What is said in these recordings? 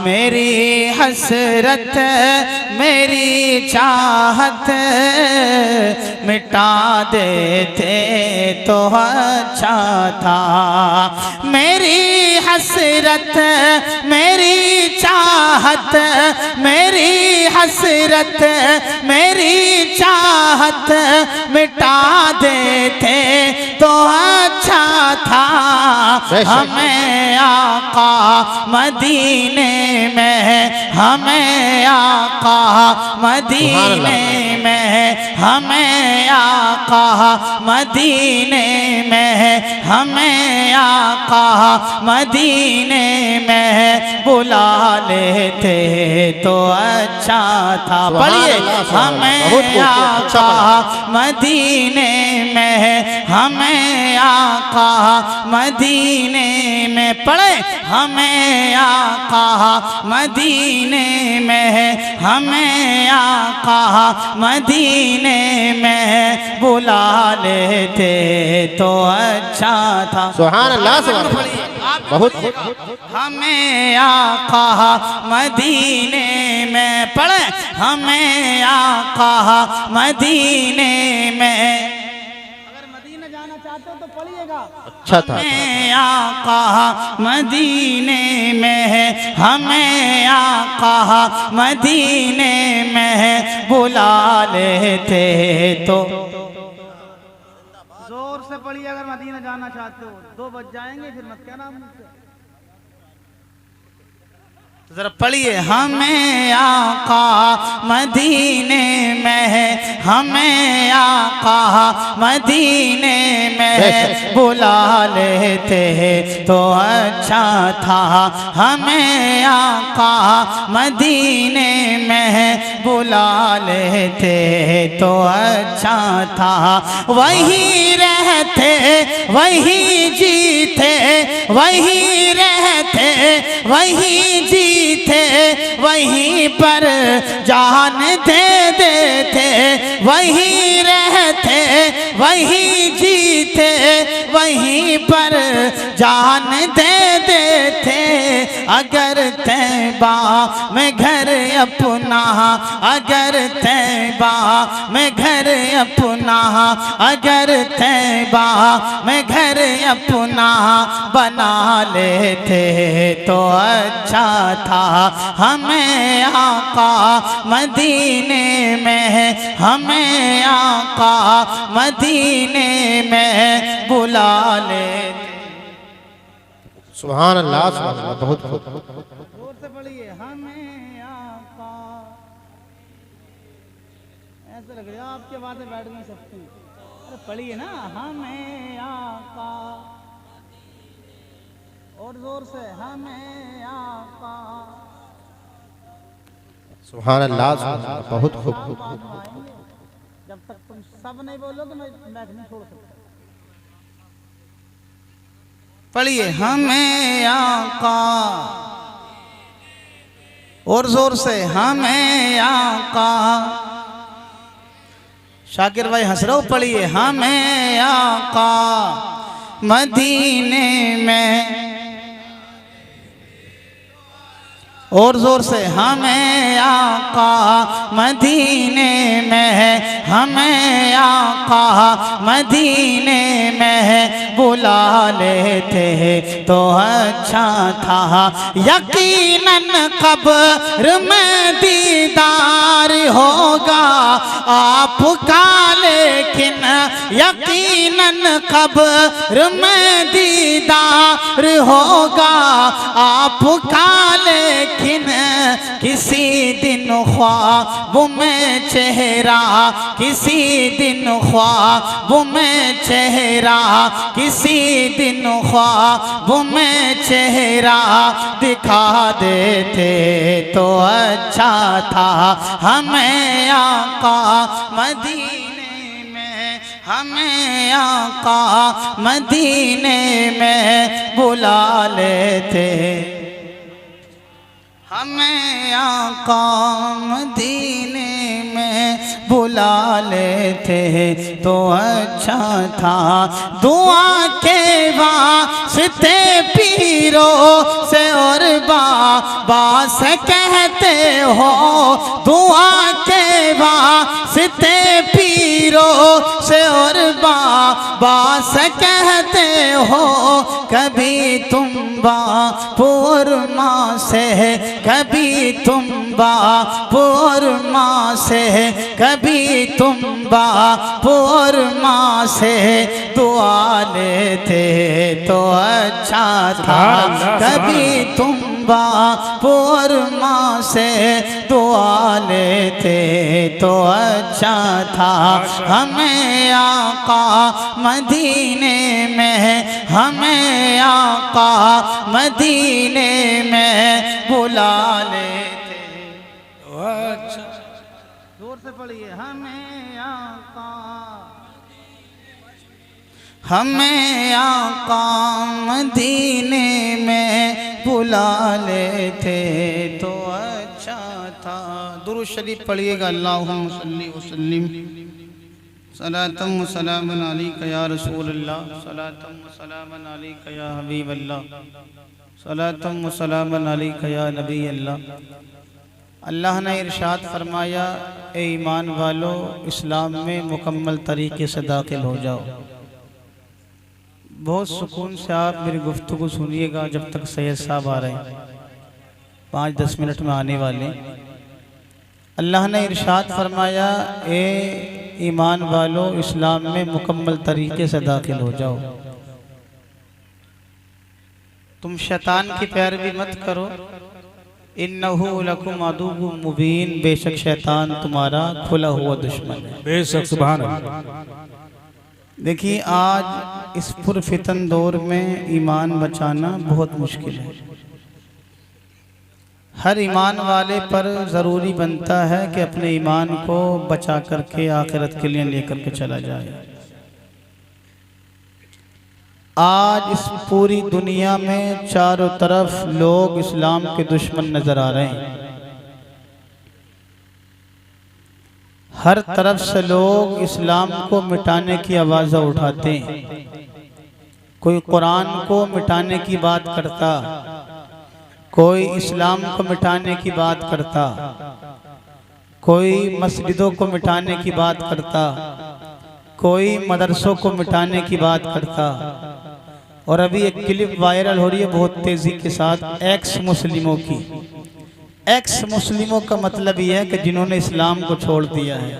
मेरी हसरत मेरी चाहत मिटा देते तो अच्छा था। मेरी हसरत मेरी चाहत मेरी हसरत मेरी चाहत मिटा देते तो अच्छा था। हमें आका मदीने में हमें आका मदीने में हमें आका मदीने में हमें आका मदीने में बुला लेते तो अच्छा था। पढ़िए हमें आका मदीने में हमें आका मदीने में पढ़े हमें आका मदीने में हमें आका मदीने में बुला लेते तो अच्छा था। सुभान अल्लाह बहुत हमें आका मदीने में पढ़े हमें आका मदीने में। अगर मदीने जाना चाहते हो तो पढ़िएगा। अच्छा था। हमें आका मदीने में हमें आका मदीने में बुला लेते तो। जोर से पढ़िए अगर मदीना जाना चाहते हो। 2 बज जाएंगे फिर मत कहना मुझसे। जरा पढ़िए हमें आका मदीने में हमें आका मदीने में बुला लेते तो अच्छा था। हमें आका मदीने में बुला लेते तो अच्छा था। वही रहते वही जीते वही रहते वही जीते वहीं पर जान दे देते वहीं रहते वहीं जीते वहीं पर जान दे देते। अगर तैबा में घर अपना अगर तैबा में घर अपना अगर तैबा में घर अपना बना लेते तो अच्छा था। हमें आका मदीने में हमें आका मदीने में बुला लेते। सुभान अल्लाह बहुत जोर से पढ़िए हमें आका। ऐसा लग रहा है आपके बातें बैठ नहीं सकती। अरे पढ़िए ना हमें आका और जोर से हमें आका। सुभान अल्लाह बहुत खूब। जब तक तुम सब नहीं बोलोगे मैं नहीं छोड़ सकता। पढ़िए हमें आका और जोर से हमें आका। शाकिर भाई हंस रहे हो। पढ़िए हमें आका मदीने में और जोर से हमें आका मदीने में हमें आका मदीने में बुला लेते तो अच्छा था। यकीनन कब्र में दीदार होगा आपका लेकिन यकीनन कब्र में दीदार होगा आपका लेकिन किसी दिन ख्वाब में चेहरा किसी दिन ख्वाब में चेहरा किसी दिन ख्वाब में चेहरा दिखा देते तो अच्छा था। हमें आका मदीने में हमें आका मदीने में बुला लेते हमें आका मदीने में बुला लेते तो अच्छा था। दुआ के वास्ते पीरों से और बाबा से कहते हो दुआ के वास्ते पीरो से और बाबा से कहते हो कभी तुम बापुर माँ से कभी तुम बापुर माँ से कभी तुम बापुर माँ से दुआ लेते तो अच्छा था कभी तुम बापुर माँ से दुआ लेते तो अच्छा था हमें आका मदीने में हमें आका मदीने में बुला लेते अच्छा जोर से पढ़िए हमें आका मदीने में बुला लेते तो अच्छा था। दुरूद शरीफ पढ़िएगा। अल्लाहुम्मा सल्ली व सल्लिम सलातम व सलामन अलैका या रसूल अल्लाह सलातम व सलामन अलैका या हबीब अल्लाह सलातम व सलामन अलैका या नबी अल्लाह। अल्लाह ने इरशाद फरमाया, ए ईमान वालो इस्लाम में मुकम्मल तरीके से दाखिल हो जाओ। बहुत सुकून से आप मेरी गुफ्तगू सुनिएगा जब तक सैयद साहब आ रहे हैं, 5-10 मिनट में आने वाले। अल्लाह ने इरशाद फरमाया, ए ईमान वालो इस्लाम में मुकम्मल तरीके से दाखिल हो जाओ। तुम शैतान की पैरवी मत करो, इन्नहु लकुम अदुव्वुम मुबीन, बेशक शैतान तुम्हारा खुला हुआ दुश्मन है। बेशक सुभान अल्लाह। देखिए आज इस पुरफितन दौर में ईमान बचाना बहुत मुश्किल है। हर ईमान वाले पर ज़रूरी बनता है कि अपने ईमान को बचा करके आखिरत के लिए लेकर के चला जाए। आज इस पूरी दुनिया में चारों तरफ लोग इस्लाम के दुश्मन नज़र आ रहे हैं। हर तरफ से लोग इस्लाम को मिटाने की आवाज़ उठाते हैं। कोई कुरान को मिटाने की बात करता, कोई इस्लाम को मिटाने की बात करता, कोई मस्जिदों को मिटाने की बात करता, कोई मदरसों को मिटाने की बात करता। और अभी एक क्लिप वायरल हो रही है बहुत तेज़ी के साथ एक्स मुस्लिमों की। एक्स मुस्लिमों का मतलब यह है कि जिन्होंने इस्लाम को छोड़ दिया है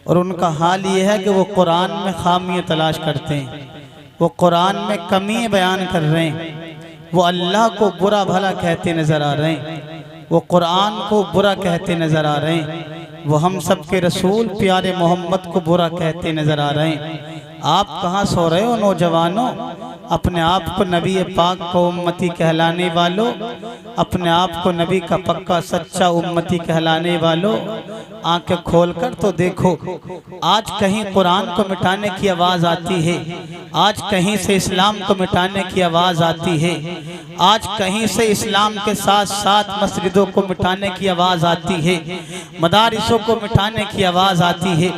और उनका हाल ये है कि वो कुरान में खामियाँ तलाश करते हैं, वो कुरान में कमियाँ बयान कर रहे हैं, वो अल्लाह को बुरा भला कहते नज़र आ रहे हैं, वो कुरान को बुरा कहते नज़र आ रहे हैं, वो हम सब के रसूल प्यारे मोहम्मद को बुरा कहते नज़र आ रहे हैं। आप कहाँ सो रहे हो नौजवानों? अपने आप को नबी पाक को उम्मती कहलाने वालों, अपने आप को नबी का पक्का सच्चा उम्मती कहलाने वालों, आंखें खोलकर तो देखो। आज कहीं कुरान को मिटाने की आवाज़ आती है, आज कहीं से इस्लाम को मिटाने की आवाज़ आती है, आज कहीं से इस्लाम के साथ साथ मस्जिदों को मिटाने की आवाज़ आती है, मदारिसों को मिटाने की आवाज़ आती है,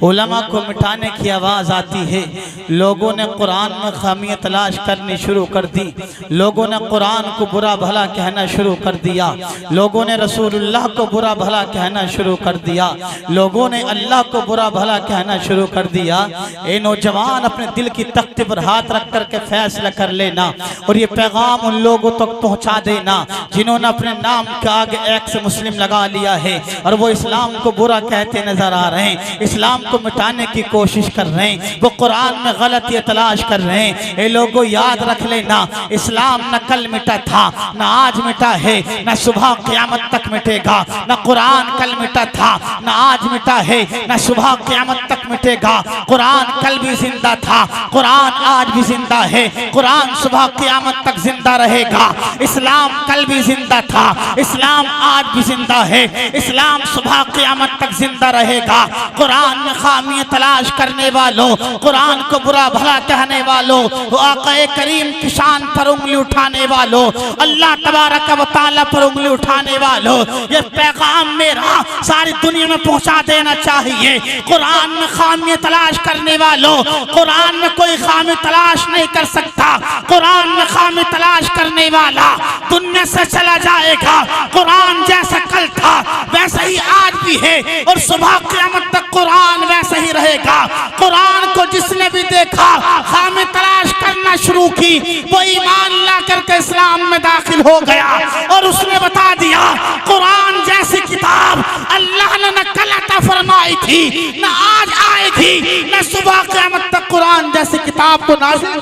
उलमा को मिटाने की आवाज़ आती है। लोगों ने कुरान में खामियाँ तलाश करनी शुरू कर दी, लोगों ने कुरान को बुरा भला कहना शुरू कर दिया, लोगों ने रसूलुल्लाह को बुरा भला कहना शुरू कर दिया, लोगों ने अल्लाह को बुरा भला कहना शुरू कर दिया। ए नौजवान, अपने दिल की तख्ते पर हाथ रख करके फैसला कर लेना और ये पैगाम उन लोगों तक पहुंचा देना जिन्होंने अपने नाम के आगे एक्स मुस्लिम लगा लिया है और वो इस्लाम को बुरा कहते नजर आ रहे हैं, इस्लाम को मिटाने की कोशिश कर रहे हैं, वो कुरान में गलतियां तलाश कर रहे हैं। ये लोगों याद रख लेना, इस्लाम न कल मिटा था, न आज मिटा है, न सुबह क़यामत तक मिटेगा। न कुरान कल मिटा था, न आज मिटा है, न सुबह क़यामत तक मिटेगा। कुरान कल भी जिंदा था, कुरान आज भी जिंदा है, कुरान सुबह क़यामत तक जिंदा रहेगा। इस्लाम कल भी जिंदा था, इस्लाम आज भी जिंदा है, इस्लाम सुबह क़यामत तक जिंदा रहेगा। कुरान में खामियां तलाश करने वालों, कुरान को बुरा भला कहने वालों, आक़ाए करीम की शान पर उंगली उठाने वालों, अल्लाह तबारक व तआला पर उंगली उठाने वालों, ये पैगाम मेरा सारी दुनिया में पहुंचा देना चाहिए। कुरान में खामी तलाश करने वालों, कुरान में कोई खामी तलाश नहीं कर सकता। कुरान में खामी तलाश करने वाला दुनिया से चला जाएगा। कुरान जैसा कल था वैसा ही आज भी है और सुबह क़यामत तक कुरान वैसा ही रहेगा। कुरान को जिसने भी देखा, खामी तलाश करना शुरू की, वो ईमान ला करके इस्लाम में दाखिल हो गया और उसने बता दिया कुरान जैसी किताब अल्लाह ने न कल अता फरमाई थी, न आज आएगी, न सुबह क़यामत तक कुरान जैसी किताब को नाज़िल।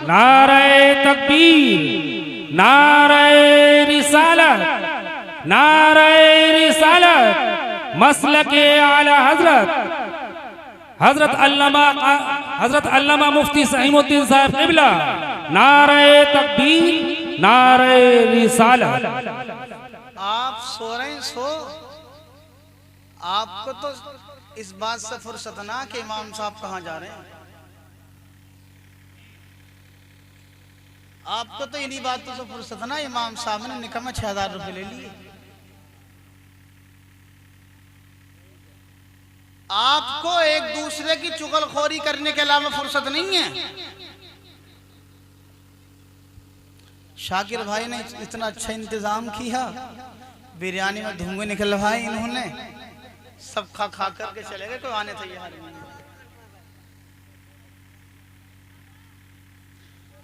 नारे तकबीर, नारे रिसालत, नारे रिसालत, मसलके आला हजरत अल्लामा मुफ्ती सईमुद्दीन साहब क़िबला। नारे तकबीर, नारे रिसालत। आप सो रहे हैं, सो आपको तो इस बात से फुर्सत ना कि इमाम साहब कहाँ जा रहे हैं। आपको तो इन्हीं बातों से फुर्सत ना, इमाम साहब ने निकम्मे 6000 रुपए ले लिए। आपको एक दूसरे की चुगलखोरी करने के अलावा फुर्सत नहीं है। शाकिर भाई ने इतना अच्छा इंतजाम किया, बिरयानी में धुएं निकलवाए इन्होंने, सब खा खा करके चले गए, कोई आने तैयार नहीं।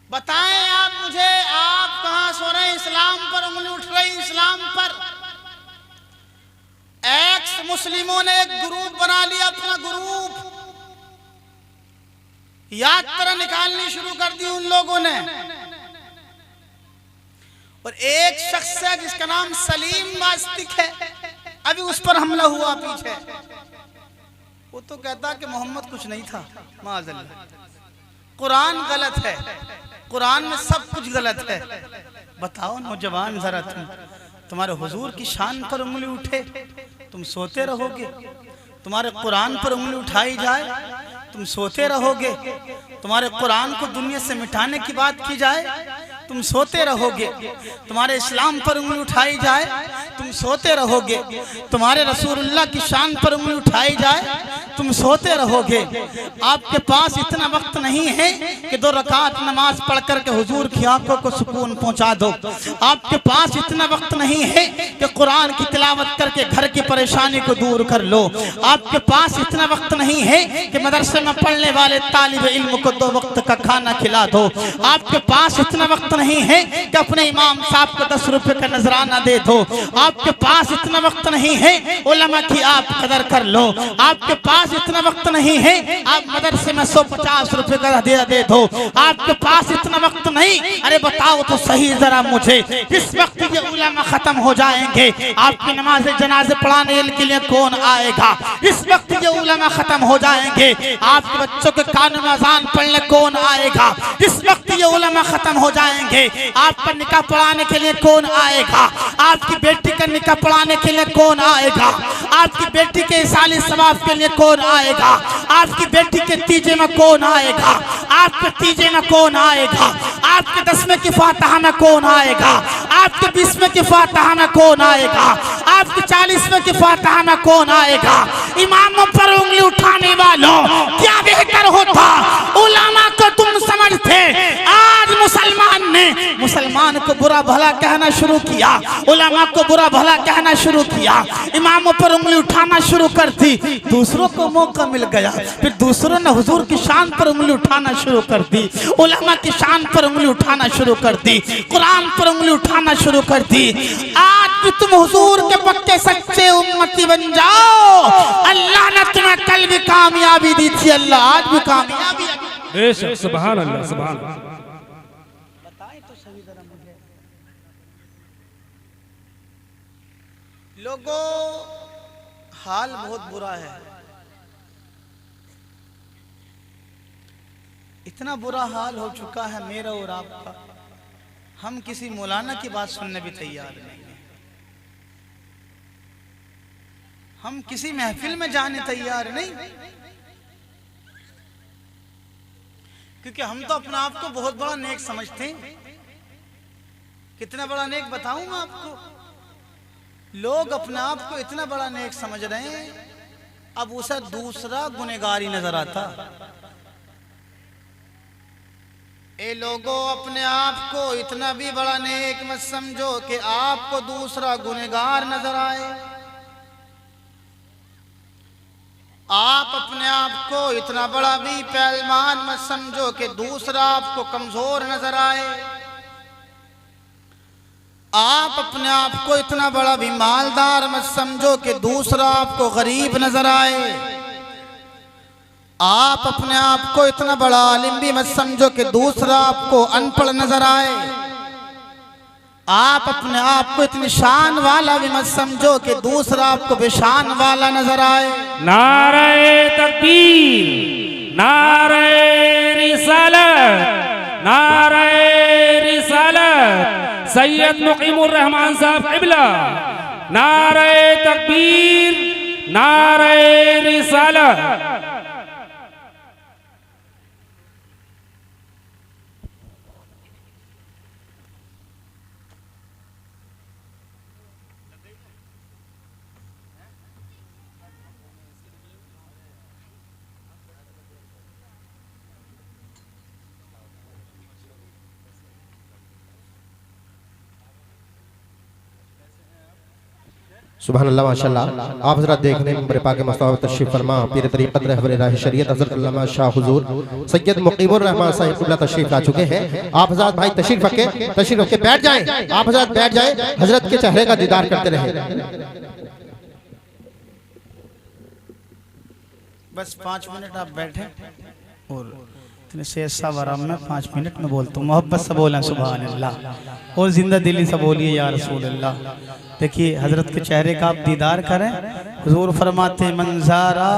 बताएं आप मुझे, आप कहां सो रहे हैं? इस्लाम पर उंगली उठ रही, इस्लाम पर। एक्स मुस्लिमों ने एक ग्रुप बना लिया, अपना ग्रुप, यात्रा निकालनी शुरू कर दी उन लोगों ने। और एक शख्स है जिसका नाम सलीम वास्तिक है, अभी उस पर हमला हुआ पीछे। वो तो कहता कि मोहम्मद कुछ नहीं था, माज़अल्लाह। कुरान गलत है, कुरान में सब कुछ गलत है। बताओ नौजवान, जरा तुम्हारे हुजूर की शान पर उंगली उठे, तुम सोते रहोगे? तुम्हारे कुरान पर उंगली उठाई जाए, तुम सोते रहोगे? तुम्हारे कुरान को दुनिया से मिटाने की बात की जाए, तुम सोते रहोगे? तुम्हारे इस्लाम पर उंगली उठाई जाए, तुम सोते रहोगे? तुम्हारे रसूलुल्लाह की शान पर उंगली उठाई जाए, तुम सोते रहोगे? आपके पास इतना वक्त नहीं है कि 2 रकात नमाज पढ़ करके हुजूर की आंखों को सुकून पहुंचा दो। आपके पास इतना वक्त नहीं है कि कुरान की तिलावत करके घर की परेशानी को दूर कर लो। आपके पास इतना वक्त नहीं है कि मदरसे में पढ़ने वाले तालिब इल्म को 2 वक्त का खाना खिला दो। आपके पास इतना वक्त नहीं है कि अपने इमाम साहब को 10 रुपए का नजराना दे दो। आपके पास इतना वक्त नहीं है उलमा की आप कदर कर लो। आपके पास इतना वक्त नहीं है आप मदरसे में 150 रुपए का हदिया दे दो। आपके पास इतना वक्त नहीं, अरे बताओ तो सही जरा मुझे, किस वक्त ये उलमा खत्म हो जाएंगे, आपकी नमाज जनाजे पढ़ाने के लिए कौन आएगा? इस वक्त ये उलमा खत्म हो जाएंगे, आपके बच्चों के कान में अज़ान पढ़ने कौन आएगा? इस वक्त ये उलमा खत्म हो जाएंगे, आपका निकाह पढ़ाने के लिए कौन आएगा? आपकी बेटी का निकाह पढ़ाने के लिए कौन आएगा? आपकी बेटी के साली सवाब के लिए कौन आएगा? आपकी बेटी के तीजे में कौन आएगा? आपके तीजे में कौन आएगा? आपके 10वें की फातिहा में कौन आएगा? आपके 20वें की फातिहा में कौन आएगा? आपके 40वें की फातिहा में कौन आएगा? इमामों पर उंगली उठाने वालों, क्या बेहतर होता उलमा को तुम समझते? आज मुसलमान को बुरा भला कहना शुरू किया, उलमा को बुरा भला कहना शुरू किया, इमामों पर उंगली उठाना शुरू कर दी। दूसरों को मौका मिल गया, फिर दूसरों ने हुजूर की शान पर उंगली उठाना शुरू कर दी, उलमा की शान पर उंगली उठाना शुरू कर दी, कुरान पर उंगली उठाना शुरू कर दी। आज भी तुम हुजूर के पक्के सच्चे उम्मती बन जाओ, अल्लाह ने तुम्हें कल भी कामयाबी दी थी, अल्लाह आज भी कामयाबी। बेशक, सुभान अल्लाह, सुभान अल्लाह। बताएं तो सही जरा मुझे। लोगों, हाल बहुत बुरा है, इतना बुरा हाल हो चुका है मेरा और आपका, हम किसी मौलाना की बात सुनने भी तैयार नहीं है, हम किसी महफिल में जाने तैयार नहीं। क्योंकि हम तो अपने आप को बहुत बड़ा नेक समझते हैं। कितना बड़ा नेक बताऊं मैं आपको। लोग अपने आप को इतना बड़ा नेक समझ रहे हैं, अब उसे दूसरा गुनहगारी नजर आता। ए लोगों, अपने आप को इतना भी बड़ा नेक मत समझो कि आपको दूसरा गुनहगार नजर आए। आप अपने आप को इतना बड़ा भी पहलवान मत समझो कि दूसरा आपको कमजोर नजर आए। आप अपने आप को इतना बड़ा भी मालदार मत समझो कि दूसरा आपको गरीब नजर आए। आप अपने आप को इतना बड़ा आलिम भी मत समझो कि दूसरा आपको अनपढ़ नजर आए। आप अपने आप को इतनी शान वाला भी मत समझो कि दूसरा आपको बेशान वाला नजर आए। नारे तकबीर, नारे रिसालत, नारे रिसालत सैयद मुकीमुर रहमान साहब क़िबला। नारे तकबीर, नारे रिसालत। सुभान अल्लाह माशाअल्लाह। आप हजरत देखने मेरे पाक मुस्तफ़ा तशरीफ फरमा पीर तरीक़त रहबर राह शरीयत हजरत अल्लामा शाह हुजूर सैयद मुकीमुर रहमान साहिब क़िबला तशरीफ ला चुके हैं। आप हजरत भाई तशरीफ रखे बैठ जाएं। आप हजरत बैठ जाएं, हजरत के चेहरे का दीदार करते रहें। बस 5 मिनट आप बैठे और इतने से सब आराम में 5 मिनट में बोलता हूँ। मोहब्बत से बोलें सुभान अल्लाह और जिंदा दिली से बोलिए या रसूल अल्लाह। देखिए हजरत के चेहरे का आप दीदार करें। हुजूर फरमाते मंजारा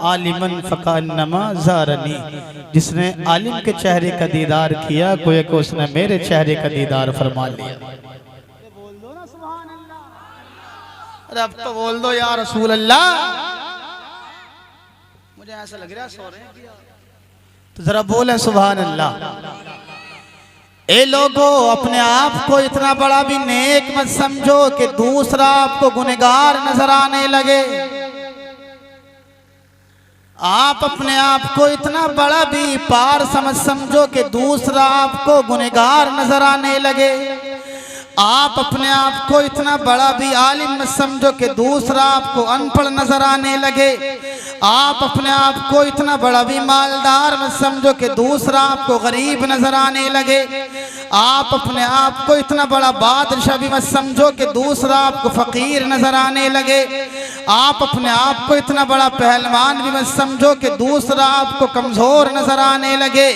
आलिमन फकान्नमा ज़ारनी, जिसने आलिम के चेहरे का दीदार किया गोया को उसने मेरे चेहरे का दीदार फरमा लिया। बोल दो ना सुभान अल्लाह। अरे अब तो बोल दो या रसूल अल्लाह। मुझे ऐसा लग रहा है सो रहे हैं, तो जरा बोले सुभान अल्लाह। ए लोगों, अपने आप को इतना बड़ा भी नेक मत समझो कि दूसरा आपको गुनहगार नजर आने लगे। आप अपने आप को इतना बड़ा भी पार समझ समझो कि दूसरा आपको गुनहगार नजर आने लगे। आप अपने आप को इतना बड़ा भी आलिम मत समझो कि दूसरा आपको अनपढ़ नजर आने लगे। आप अपने आप को इतना बड़ा भी मालदार मत समझो कि दूसरा आपको गरीब नजर आने लगे। आप अपने आप को इतना बड़ा बादशाह भी मत समझो कि दूसरा आपको फकीर नजर आने लगे। आप अपने आप को इतना बड़ा पहलवान भी मत समझो कि दूसरा आपको कमजोर नजर आने लगे।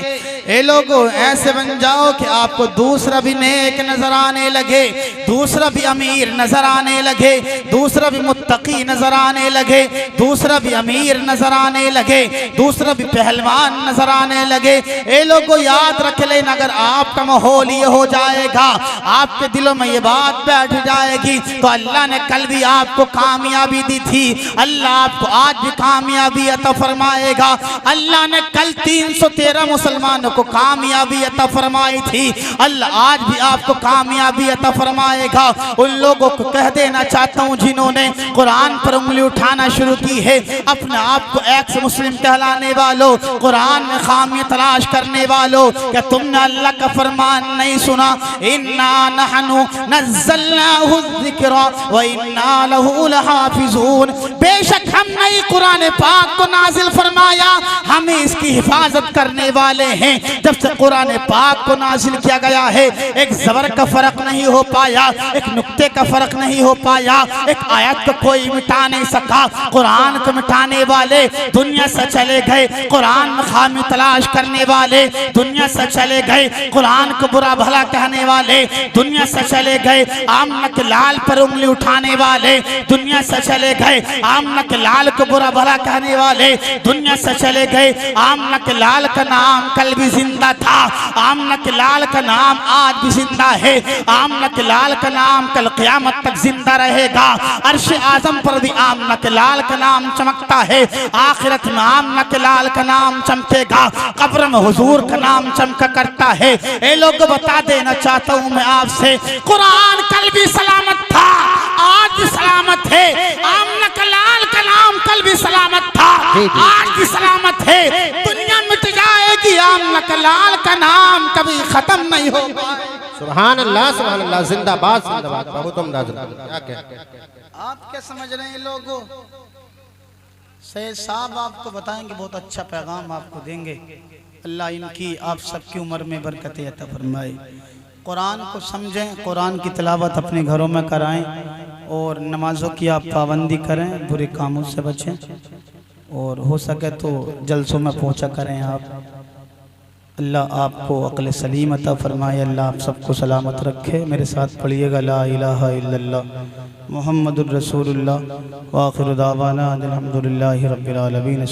ए लोगों, ऐसे बन जाओ कि आपको दूसरा भी नेक नजर आने लगे, दूसरा भी अमीर नजर आने लगे, दूसरा भी मुत्तकी नजर आने लगे, दूसरा भी अमीर नजर आने लगे, दूसरा भी पहलवान नजर आने लगे। ए लोगों, याद रख लेना, अगर आपका माहौल ये हो जाएगा, आपके दिलों में ये बात बैठ जाएगी, तो अल्लाह ने कल भी आपको कामयाबी दी थी, अल्लाह आपको आज भी कामयाबी अता फरमाएगा। अल्लाह ने कल 313 मुसलमानों को कामयाबी अता फरमाई थी, अल्लाह आज भी आपको कामयाबी अता फरमाएगा। उन लोगों को कह देना चाहता हूँ जिन्होंने कुरान पर उंगली उठाना शुरू की है, अपने आप को एक्स मुस्लिम कहलाने वालों, कुरान में खामी तलाश करने वालों, क्या तुमने अल्लाह का फरमान नहीं सुना? इन्ना नहनु नज़्ज़लनाहु ज़िक्रा व इन्ना लहु लहाफ़िज़ून। बेशक हमने ही कुरान पाक को नाजिल फरमाया, हमें इसकी हिफाजत करने वाले हैं। जब से कुरान पाक को नाजिल किया गया है, एक ज़बर का फर्क नहीं हो पाया, एक नुक्ते का फर्क नहीं हो पाया, एक आयत को कोई मिटा नहीं सका। कुरान को मिटाने वाले दुनिया से चले गए, कुरान में खामी तलाश करने वाले दुनिया से चले गए, कुरान को बुरा भला कहने वाले दुनिया से चले गए, आमना के लाल पर उंगली उठाने वाले दुनिया से चले गए, आमना के लाल को बुरा भला कहने वाले दुनिया से चले गए। आमना के लाल का नाम कल भी भी जिंदा था, आमना के लाल का नाम आज भी जिंदा है, आमना के लाल का नाम कल क़यामत तक जिंदा रहेगा। अर्श आज़म पर भी आमना के लाल का नाम चमकता है, आखिरत में आमना के लाल का नाम चमकेगा, कब्र में हुजूर का नाम चमका करता है। ए लोग बता देना चाहता हूँ मैं आपसे, कुरान कल भी सलामत था, आज भी सलामत है, आमना के लाल का नाम कल भी सलामत था, आज भी सलामत है। दुनिया मिट जाएगी, आमना के लाल का नाम कभी खत्म नहीं होगा। सुभान अल्लाह, जिंदाबाद जिंदाबाद। बहुत उम्दा क्या कहते हैं आप क्या समझ रहे हैं लोगों? सैयद साहब आपको बताएंगे, बहुत अच्छा पैगाम आपको देंगे। अल्लाह इनकी आप सबकी उम्र में बरकत अता फरमाए। कुरान को समझें, कुरान की तिलावत अपने घरों में कराएं और नमाजों की आप पाबंदी करें, बुरे कामों से बचें और हो सके तो जलसों में पहुंचा करें आप। अल्लाह आपको अक्ल सलीम अता फरमाए, अल्लाह आप सबको सलामत रखे। मेरे साथ पढ़िएगा ला इलाहा इल्लल्लाह मुहम्मदुर रसूलुल्लाह व आखिरु दावाना अल्हम्दुलिल्लाहि रब्बिल आलमीन।